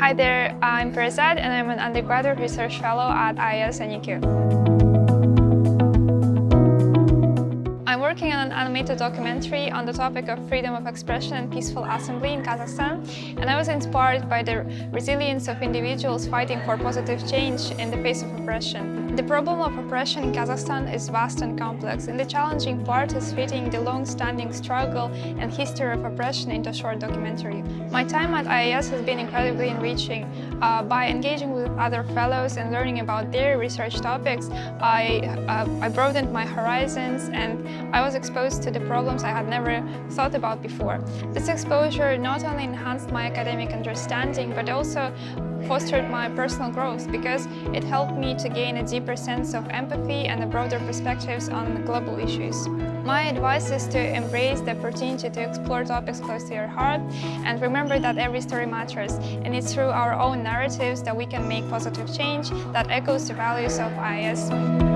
Hi there, I'm Perizat and I'm an undergraduate research fellow at IIS and UQ. I'm working on an animated documentary on the topic of freedom of expression and peaceful assembly in Kazakhstan, and I was inspired by the resilience of individuals fighting for positive change in the face of oppression. The problem of oppression in Kazakhstan is vast and complex, and the challenging part is fitting the long-standing struggle and history of oppression into a short documentary. My time at IIS has been incredibly enriching. By engaging with other fellows and learning about their research topics, I broadened my horizons and I was exposed to the problems I had never thought about before. This exposure not only enhanced my academic understanding, but also fostered my personal growth because it helped me to gain a deeper sense of empathy and a broader perspectives on global issues. My advice is to embrace the opportunity to explore topics close to your heart and remember that every story matters, and it's through our own narratives that we can make positive change that echoes the values of IIS.